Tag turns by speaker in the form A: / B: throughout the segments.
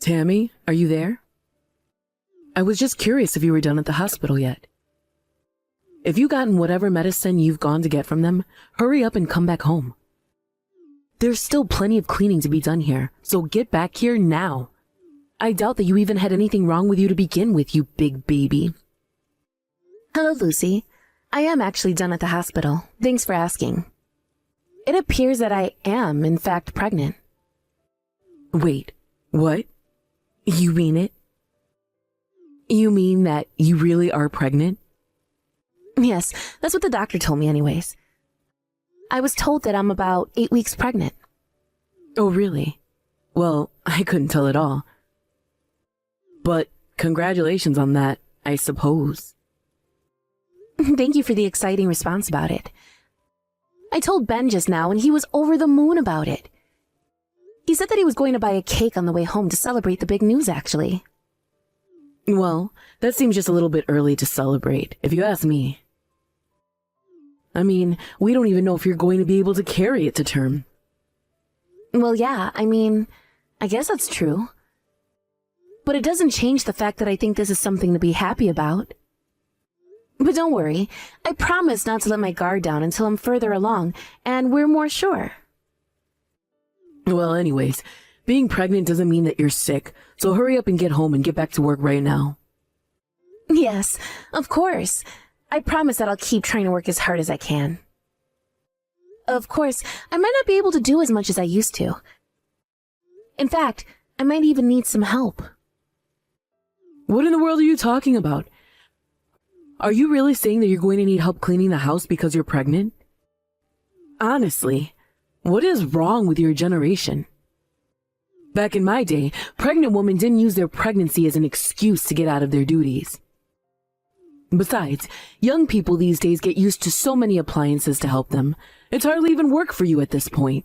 A: Tammy, are you there? I was just curious if you were done at the hospital yet. If you've gotten whatever medicine you've gone to get from them, hurry up and come back home. There's still plenty of cleaning to be done here, so get back here now. I doubt that you even had anything wrong with you to begin with, you big baby.
B: Hello, Lucy. I am actually done at the hospital. Thanks for asking. It appears that I am, in fact, pregnant.
A: Wait, what? You mean it? You mean that you really are pregnant?
B: Yes, that's what the doctor told me anyways. I was told that I'm about 8 weeks pregnant.
A: Oh, really? Well, I couldn't tell at all. But congratulations on that, I suppose.
B: Thank you for the exciting response about it. I told Ben just now and he was over the moon about it. He said that he was going to buy a cake on the way home to celebrate the big news, actually.
A: Well, that seems just a little bit early to celebrate, if you ask me. I mean, we don't even know if you're going to be able to carry it to term.
B: Well, yeah, I guess that's true. But it doesn't change the fact that I think this is something to be happy about. But don't worry, I promise not to let my guard down until I'm further along, and we're more sure.
A: Well, anyways, being pregnant doesn't mean that you're sick, so hurry up and get home and get back to work right now.
B: Yes, of course. I promise that I'll keep trying to work as hard as I can. Of course, I might not be able to do as much as I used to. In fact, I might even need some help.
A: What in the world are you talking about? Are you really saying that you're going to need help cleaning the house because you're pregnant? Honestly, what is wrong with your generation? Back in my day, pregnant women didn't use their pregnancy as an excuse to get out of their duties. Besides, young people these days get used to so many appliances to help them. It's hardly even work for you at this point.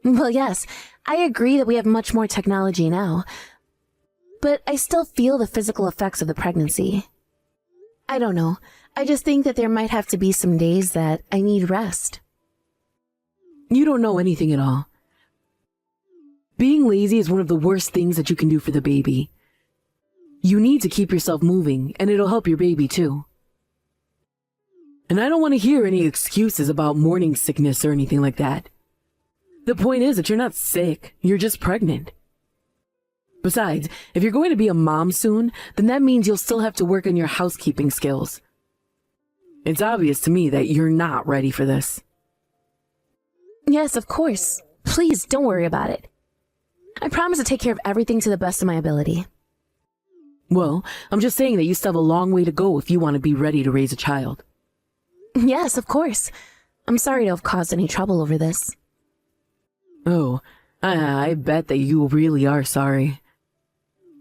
B: Well, yes, I agree that we have much more technology now. But I still feel the physical effects of the pregnancy. I don't know. I just think that there might have to be some days that I need rest.
A: You don't know anything at all. Being lazy is one of the worst things that you can do for the baby. You need to keep yourself moving, and it'll help your baby too. And I don't want to hear any excuses about morning sickness or anything like that. The point is that you're not sick, you're just pregnant. Besides, if you're going to be a mom soon, then that means you'll still have to work on your housekeeping skills. It's obvious to me that you're not ready for this.
B: Yes, of course. Please don't worry about it. I promise to take care of everything to the best of my ability.
A: Well, I'm just saying that you still have a long way to go if you want to be ready to raise a child.
B: Yes, of course. I'm sorry to have caused any trouble over this.
A: Oh, I bet that you really are sorry.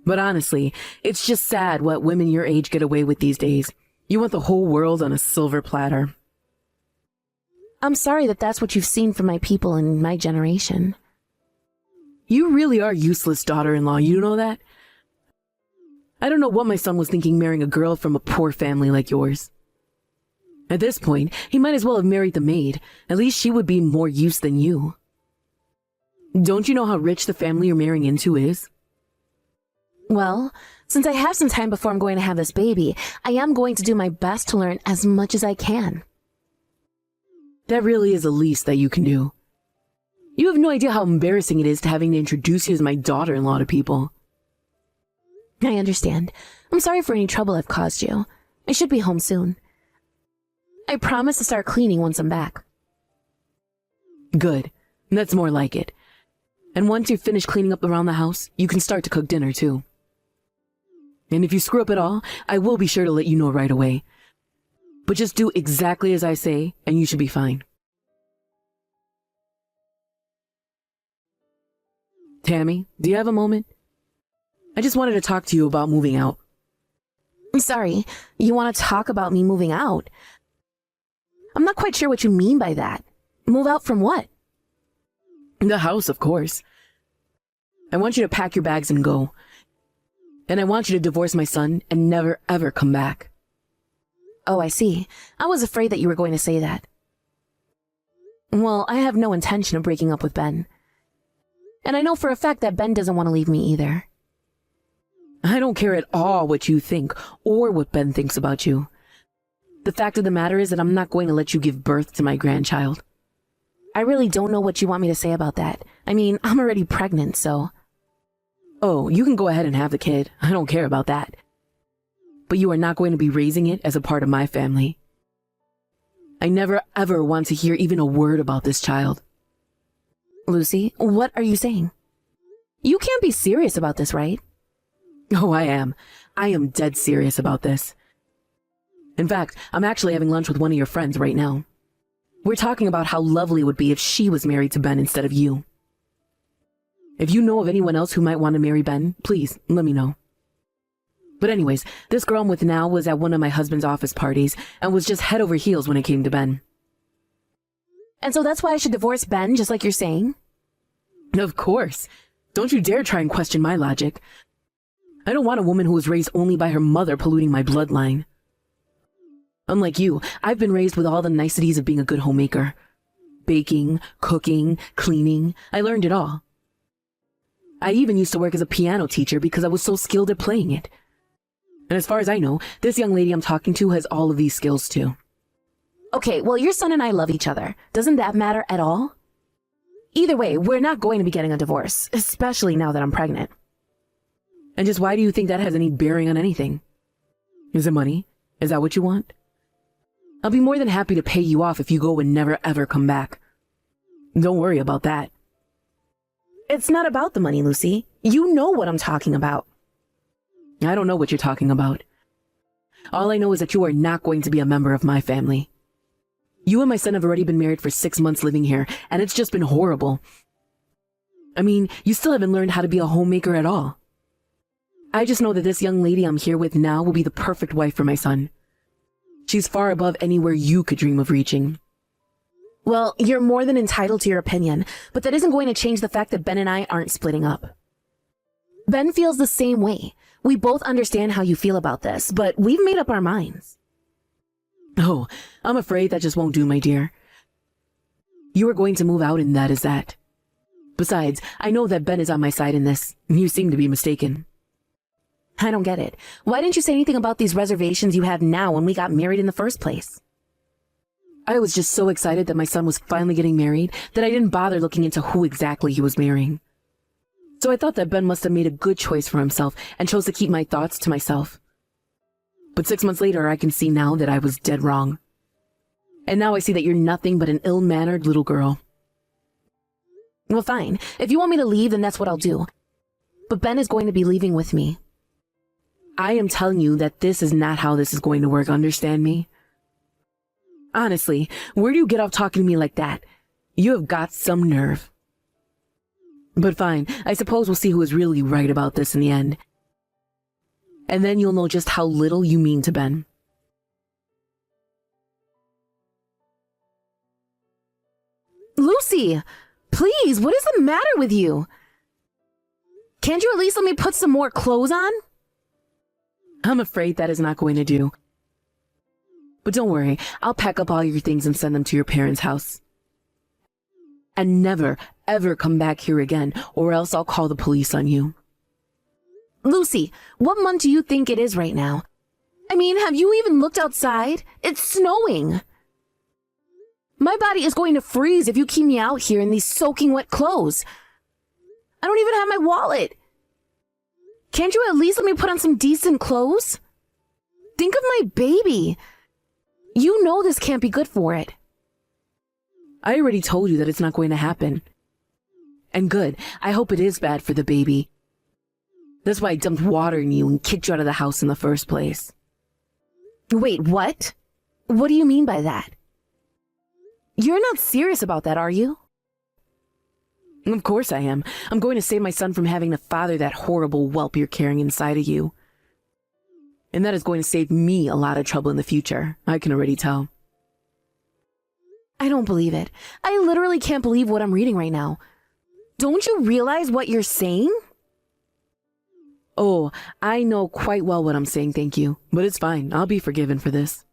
A: But honestly, it's just sad what women your age get away with these days. You want the whole world on a silver platter.
B: I'm sorry that that's what you've seen from my people in my generation.
A: You really are useless, daughter-in-law, you know that? I don't know what my son was thinking marrying a girl from a poor family like yours. At this point, he might as well have married the maid. At least she would be more use than you. Don't you know how rich the family you're marrying into is?
B: Well, since I have some time before I'm going to have this baby, I am going to do my best to learn as much as I can.
A: That really is the least that you can do. You have no idea how embarrassing it is to having to introduce you as my daughter-in-law to people.
B: I understand. I'm sorry for any trouble I've caused you. I should be home soon. I promise to start cleaning once I'm back.
A: Good. That's more like it. And once you've finished cleaning up around the house, you can start to cook dinner too. And if you screw up at all, I will be sure to let you know right away. But just do exactly as I say, and you should be fine. Tammy, do you have a moment? I just wanted to talk to you about moving out.
B: I'm sorry, you want to talk about me moving out? I'm not quite sure what you mean by that. Move out from what?
A: The house, of course. I want you to pack your bags and go. And I want you to divorce my son and never ever come back.
B: Oh, I see. I was afraid that you were going to say that. Well, I have no intention of breaking up with Ben. And I know for a fact that Ben doesn't want to leave me either.
A: I don't care at all what you think or what Ben thinks about you. The fact of the matter is that I'm not going to let you give birth to my grandchild.
B: I really don't know what you want me to say about that. I mean, I'm already pregnant, so...
A: Oh, you can go ahead and have the kid. I don't care about that. But you are not going to be raising it as a part of my family. I never ever want to hear even a word about this child.
B: Lucy, what are you saying? You can't be serious about this, right?
A: Oh, I am. I am dead serious about this. In fact, I'm actually having lunch with one of your friends right now. We're talking about how lovely it would be if she was married to Ben instead of you. If you know of anyone else who might want to marry Ben, please let me know. But anyways, this girl I'm with now was at one of my husband's office parties and was just head over heels when it came to Ben.
B: And so that's why I should divorce Ben, just like you're saying?
A: Of course. Don't you dare try and question my logic. I don't want a woman who was raised only by her mother polluting my bloodline. Unlike you, I've been raised with all the niceties of being a good homemaker. Baking, cooking, cleaning, I learned it all. I even used to work as a piano teacher because I was so skilled at playing it. And as far as I know, this young lady I'm talking to has all of these skills too.
B: Okay, well, your son and I love each other. Doesn't that matter at all? Either way, we're not going to be getting a divorce, especially now that I'm pregnant.
A: And just why do you think that has any bearing on anything? Is it money? Is that what you want? I'll be more than happy to pay you off if you go and never ever come back. Don't worry about that.
B: It's not about the money, Lucy. You know what I'm talking about.
A: I don't know what you're talking about. All I know is that you are not going to be a member of my family. You and my son have already been married for 6 months living here, and it's just been horrible. I mean, you still haven't learned how to be a homemaker at all. I just know that this young lady I'm here with now will be the perfect wife for my son. She's far above anywhere you could dream of reaching.
B: Well, you're more than entitled to your opinion, but that isn't going to change the fact that Ben and I aren't splitting up. Ben feels the same way. We both understand how you feel about this, but we've made up our minds.
A: Oh, I'm afraid that just won't do, my dear. You are going to move out and that is that. Besides, I know that Ben is on my side in this. You seem to be mistaken.
B: I don't get it. Why didn't you say anything about these reservations you have now when we got married in the first place?
A: I was just so excited that my son was finally getting married that I didn't bother looking into who exactly he was marrying. So I thought that Ben must have made a good choice for himself and chose to keep my thoughts to myself. But 6 months later, I can see now that I was dead wrong. And now I see that you're nothing but an ill-mannered little girl.
B: Well, fine. If you want me to leave, then that's what I'll do. But Ben is going to be leaving with me.
A: I am telling you that this is not how this is going to work, understand me? Honestly, where do you get off talking to me like that? You have got some nerve. But fine, I suppose we'll see who is really right about this in the end. And then you'll know just how little you mean to Ben.
B: Lucy, please, what is the matter with you? Can't you at least let me put some more clothes on?
A: I'm afraid that is not going to do. But don't worry, I'll pack up all your things and send them to your parents' house. And never, ever come back here again, or else I'll call the police on you.
B: Lucy, what month do you think it is right now? I mean, have you even looked outside? It's snowing. My body is going to freeze if you keep me out here in these soaking wet clothes. I don't even have my wallet. Can't you at least let me put on some decent clothes? Think of my baby. You know this can't be good for it.
A: I already told you that it's not going to happen. And good, I hope it is bad for the baby. That's why I dumped water on you and kicked you out of the house in the first place.
B: Wait, what? What do you mean by that? You're not serious about that, are you?
A: Of course I am. I'm going to save my son from having to father that horrible whelp you're carrying inside of you. And that is going to save me a lot of trouble in the future. I can already tell.
B: I don't believe it. I literally can't believe what I'm reading right now. Don't you realize what you're saying?
A: Oh, I know quite well what I'm saying, thank you. But it's fine. I'll be forgiven for this.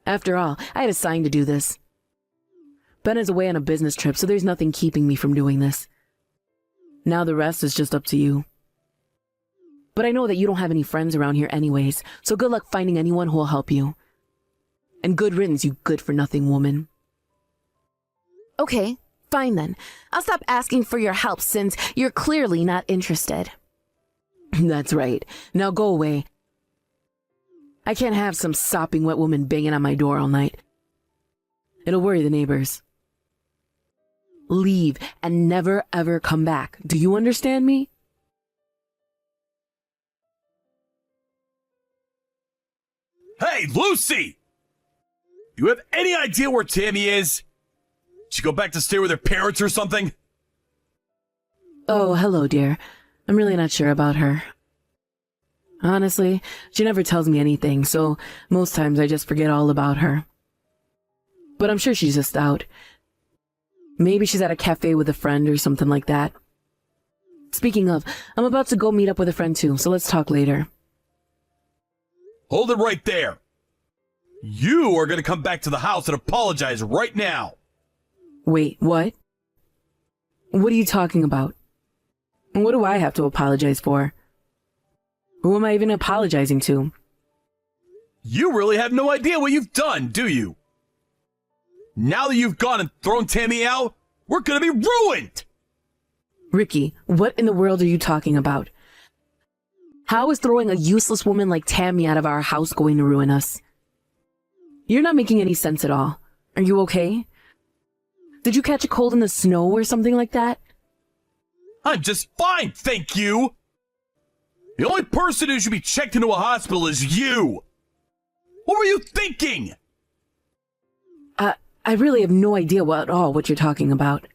A: After all, I had a sign to do this. Ben is away on a business trip, so there's nothing keeping me from doing this. Now the rest is just up to you. But I know that you don't have any friends around here anyways, so good luck finding anyone who will help you. And good riddance, you good-for-nothing woman.
B: Okay, fine then. I'll stop asking for your help since you're clearly not interested.
A: That's right. Now go away. I can't have some sopping wet woman banging on my door all night. It'll worry the neighbors. Leave and never ever come back. Do you understand me?
C: Hey, Lucy! You have any idea where Tammy is? She go back to stay with her parents or something?
A: Oh, hello, dear. I'm really not sure about her. Honestly, she never tells me anything, so most times I just forget all about her. But I'm sure she's just out. Maybe she's at a cafe with a friend or something like that. Speaking of, I'm about to go meet up with a friend too, so let's talk later.
C: Hold it right there. You are going to come back to the house and apologize right now.
A: Wait, what? What are you talking about? What do I have to apologize for? Who am I even apologizing to?
C: You really have no idea what you've done, do you? Now that you've gone and thrown Tammy out, we're going to be ruined!
A: Ricky, what in the world are you talking about? How is throwing a useless woman like Tammy out of our house going to ruin us? You're not making any sense at all. Are you okay? Did you catch a cold in the snow or something like that?
C: I'm just fine, thank you! The only person who should be checked into a hospital is you! What were you thinking?
A: I really have no idea what you're talking about.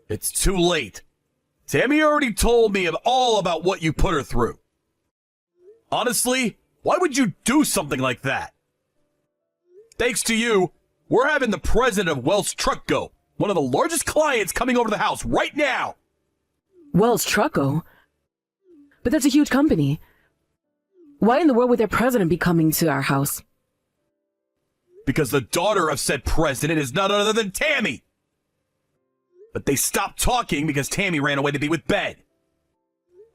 C: It's too late. Tammy already told me all about what you put her through. Honestly, why would you do something like that? Thanks to you, we're having the president of Wells Trucko, one of the largest clients, coming over to the house right now.
A: Wells Trucko? But that's a huge company. Why in the world would their president be coming to our house?
C: Because the daughter of said president is none other than Tammy. But they stopped talking because Tammy ran away to be with Ben.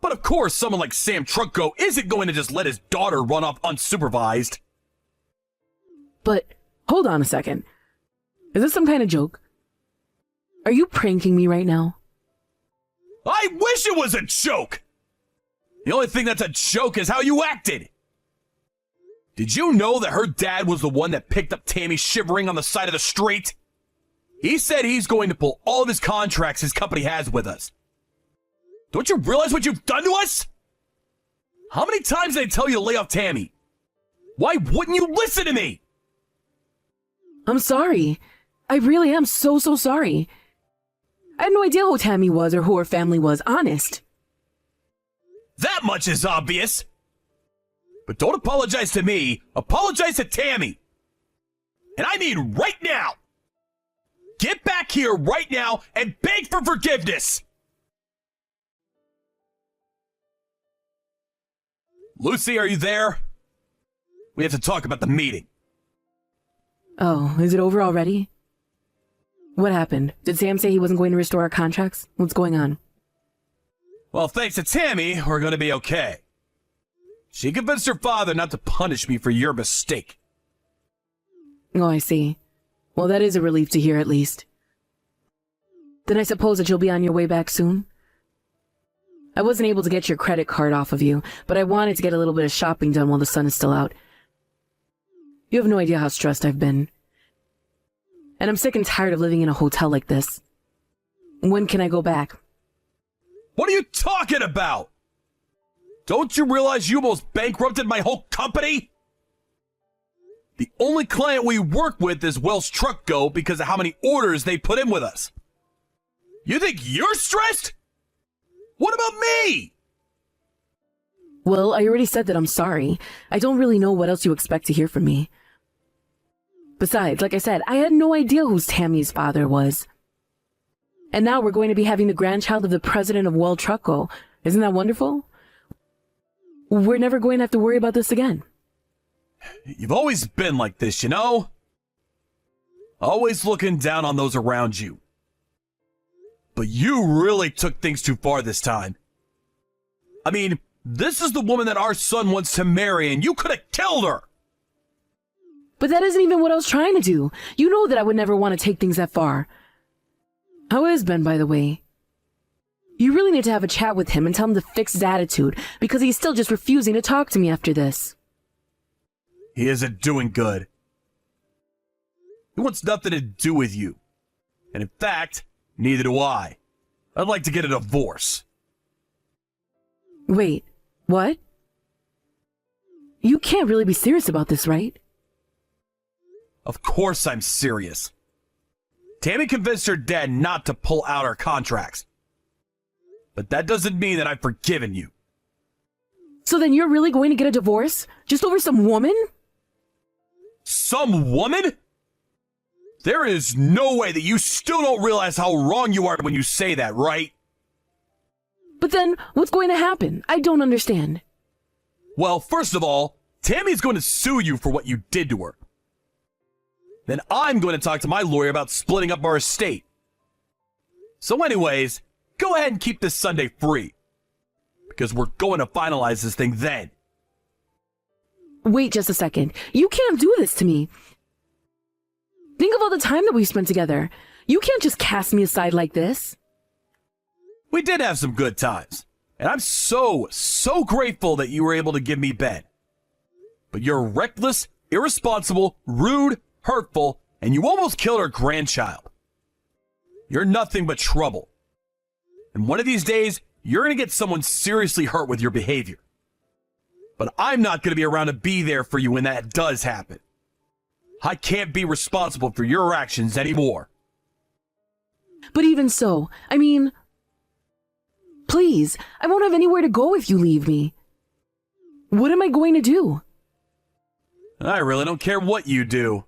C: But of course, someone like Sam Trucko isn't going to just let his daughter run off unsupervised.
A: But, hold on a second. Is this some kind of joke? Are you pranking me right now?
C: I wish it was a joke! The only thing that's a joke is how you acted. Did you know that her dad was the one that picked up Tammy shivering on the side of the street? He said he's going to pull all of his contracts his company has with us. Don't you realize what you've done to us? How many times did I tell you to lay off Tammy? Why wouldn't you listen to me?
A: I'm sorry. I really am so sorry. I had no idea who Tammy was or who her family was, honest.
C: That much is obvious. But don't apologize to me, apologize to Tammy. And I mean right now. Get back here right now and beg for forgiveness. Lucy, are you there? We have to talk about the meeting.
A: Oh, is it over already? What happened? Did Sam say he wasn't going to restore our contracts? What's going on?
C: Well, thanks to Tammy, we're going to be okay. She convinced her father not to punish me for your mistake.
A: Oh, I see. Well, that is a relief to hear at least. Then I suppose that you'll be on your way back soon? I wasn't able to get your credit card off of you, but I wanted to get a little bit of shopping done while the sun is still out. You have no idea how stressed I've been. And I'm sick and tired of living in a hotel like this. When can I go back?
C: What are you talking about? Don't you realize you almost bankrupted my whole company? The only client we work with is Wells Trucko because of how many orders they put in with us. You think you're stressed? What about me?
A: Well, I already said that I'm sorry. I don't really know what else you expect to hear from me. Besides, like I said, I had no idea who Tammy's father was. And now we're going to be having the grandchild of the president of Wells Trucko. Isn't that wonderful? We're never going to have to worry about this again.
C: You've always been like this, you know? Always looking down on those around you. But you really took things too far this time. I mean, this is the woman that our son wants to marry, and you could have killed her!
A: But that isn't even what I was trying to do. You know that I would never want to take things that far. How is Ben, by the way? You really need to have a chat with him and tell him to fix his attitude, because he's still just refusing to talk to me after this.
C: He isn't doing good. He wants nothing to do with you. And in fact, neither do I. I'd like to get a divorce.
A: Wait, what? You can't really be serious about this, right?
C: Of course I'm serious. Tammy convinced her dad not to pull out our contracts. But that doesn't mean that I've forgiven you.
A: So then you're really going to get a divorce? Just over some woman?
C: Some woman? There is no way that you still don't realize how wrong you are when you say that, right?
A: But then, what's going to happen? I don't understand.
C: Well, first of all, Tammy's going to sue you for what you did to her. Then I'm going to talk to my lawyer about splitting up our estate. So anyways, go ahead and keep this Sunday free. Because we're going to finalize this thing then.
A: Wait just a second. You can't do this to me. Think of all the time that we spent together. You can't just cast me aside like this.
C: We did have some good times. And I'm so grateful that you were able to give me Ben. But you're reckless, irresponsible, rude, hurtful, and you almost killed our grandchild. You're nothing but trouble. And one of these days, you're going to get someone seriously hurt with your behavior. But I'm not going to be around to be there for you when that does happen. I can't be responsible for your actions anymore.
A: But even so, I mean... Please, I won't have anywhere to go if you leave me. What am I going to do?
C: I really don't care what you do.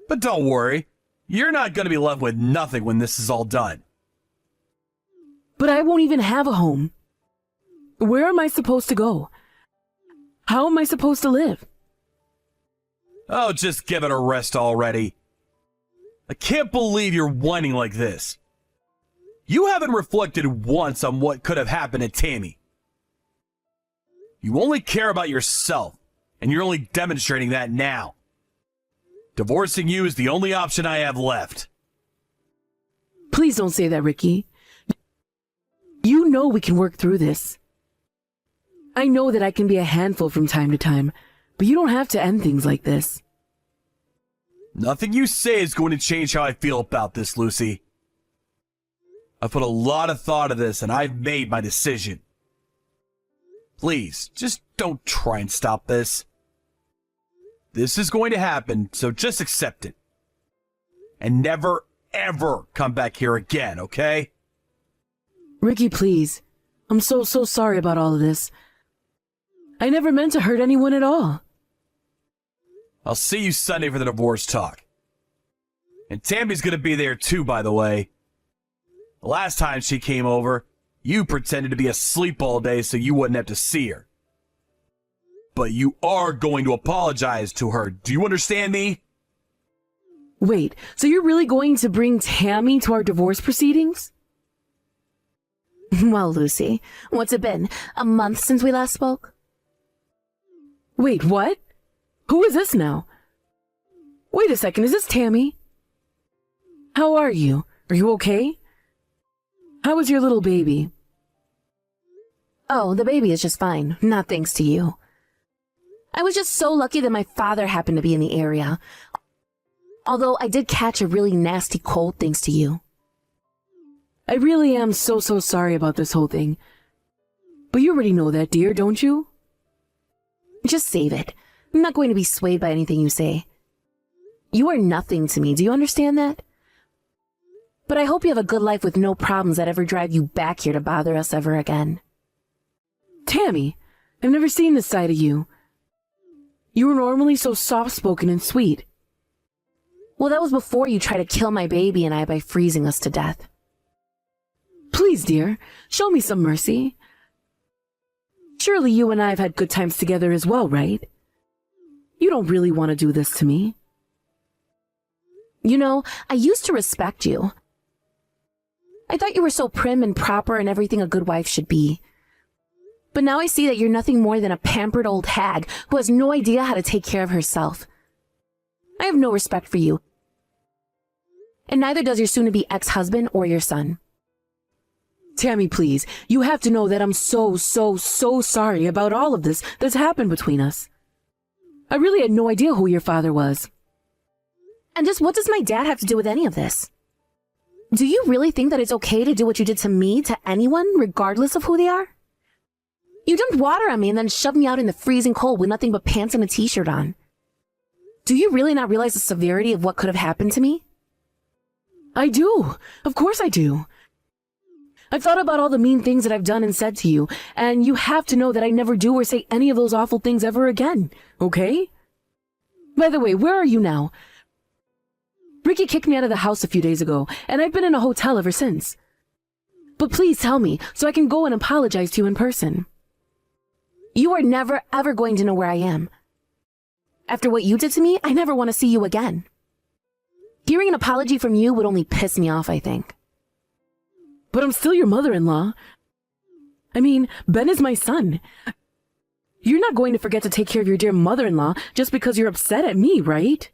C: But don't worry, you're not going to be left with nothing when this is all done.
A: But I won't even have a home. Where am I supposed to go? How am I supposed to live?
C: Oh, just give it a rest already. I can't believe you're whining like this. You haven't reflected once on what could have happened to Tammy. You only care about yourself, and you're only demonstrating that now. Divorcing you is the only option I have left.
A: Please don't say that, Ricky. You know we can work through this. I know that I can be a handful from time to time, but you don't have to end things like this.
C: Nothing you say is going to change how I feel about this, Lucy. I've put a lot of thought into this, and I've made my decision. Please, just don't try and stop this. This is going to happen, so just accept it. And never, ever come back here again, okay?
A: Ricky, please. I'm so sorry about all of this. I never meant to hurt anyone at all.
C: I'll see you Sunday for the divorce talk. And Tammy's gonna be there too, by the way. The last time she came over, you pretended to be asleep all day so you wouldn't have to see her. But you are going to apologize to her. Do you understand me?
A: Wait, so you're really going to bring Tammy to our divorce proceedings?
B: Well, Lucy, what's it been? A month since we last spoke?
A: Wait, what? Who is this now? Wait a second, is this Tammy? How are you? Are you okay? How is your little baby?
B: Oh, the baby is just fine. Not thanks to you. I was just so lucky that my father happened to be in the area. Although I did catch a really nasty cold thanks to you.
A: I really am so sorry about this whole thing. But you already know that, dear, don't you?
B: Just save it. I'm not going to be swayed by anything you say. You are nothing to me, do you understand that? But I hope you have a good life with no problems that ever drive you back here to bother us ever again.
A: Tammy, I've never seen this side of you. You were normally so soft-spoken and sweet.
B: Well, that was before you tried to kill my baby and I by freezing us to death.
A: Please, dear, show me some mercy. Surely you and I have had good times together as well, right? You don't really want to do this to me.
B: You know, I used to respect you. I thought you were so prim and proper and everything a good wife should be. But now I see that you're nothing more than a pampered old hag who has no idea how to take care of herself. I have no respect for you. And neither does your soon-to-be ex-husband or your son.
A: Tammy, please, you have to know that I'm so sorry about all of this that's happened between us. I really had no idea who your father was.
B: And just what does my dad have to do with any of this? Do you really think that it's okay to do what you did to me to anyone, regardless of who they are? You dumped water on me and then shoved me out in the freezing cold with nothing but pants and a t-shirt on. Do you really not realize the severity of what could have happened to me?
A: I do. Of course I do. I've thought about all the mean things that I've done and said to you, and you have to know that I never do or say any of those awful things ever again, okay? By the way, where are you now? Ricky kicked me out of the house a few days ago, and I've been in a hotel ever since. But please tell me, so I can go and apologize to you in person.
B: You are never, ever going to know where I am. After what you did to me, I never want to see you again. Hearing an apology from you would only piss me off, I think.
A: But I'm still your mother-in-law. I mean, Ben is my son. You're not going to forget to take care of your dear mother-in-law just because you're upset at me, right?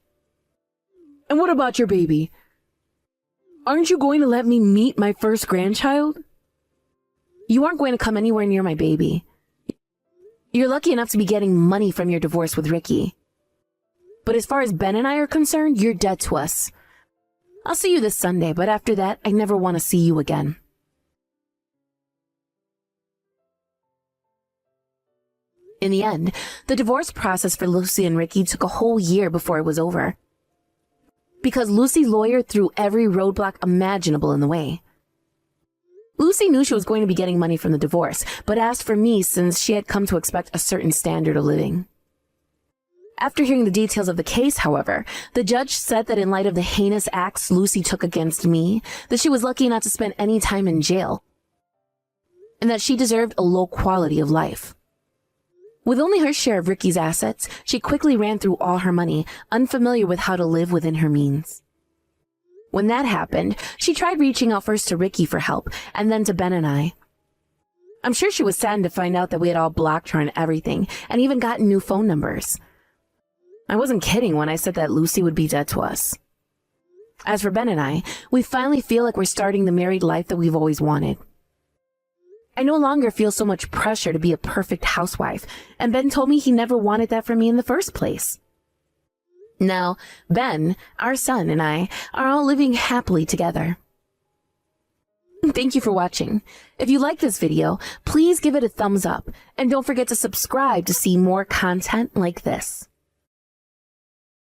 A: And what about your baby? Aren't you going to let me meet my first grandchild?
B: You aren't going to come anywhere near my baby. You're lucky enough to be getting money from your divorce with Ricky. But as far as Ben and I are concerned, you're dead to us. I'll see you this Sunday, but after that, I never want to see you again. In the end, the divorce process for Lucy and Ricky took a whole year before it was over. Because Lucy's lawyer threw every roadblock imaginable in the way. Lucy knew she was going to be getting money from the divorce, but asked for me since she had come to expect a certain standard of living. After hearing the details of the case, however, the judge said that in light of the heinous acts Lucy took against me, that she was lucky not to spend any time in jail, and that she deserved a low quality of life. With only her share of Ricky's assets, she quickly ran through all her money, unfamiliar with how to live within her means. When that happened, she tried reaching out first to Ricky for help, and then to Ben and I. I'm sure she was saddened to find out that we had all blocked her and everything, and even gotten new phone numbers. I wasn't kidding when I said that Lucy would be dead to us. As for Ben and I, we finally feel like we're starting the married life that we've always wanted. I no longer feel so much pressure to be a perfect housewife, and Ben told me he never wanted that from me in the first place. Now, Ben, our son, and I are all living happily together. Thank you for watching. If you like this video, please give it a thumbs up, and don't forget to subscribe to see more content like this.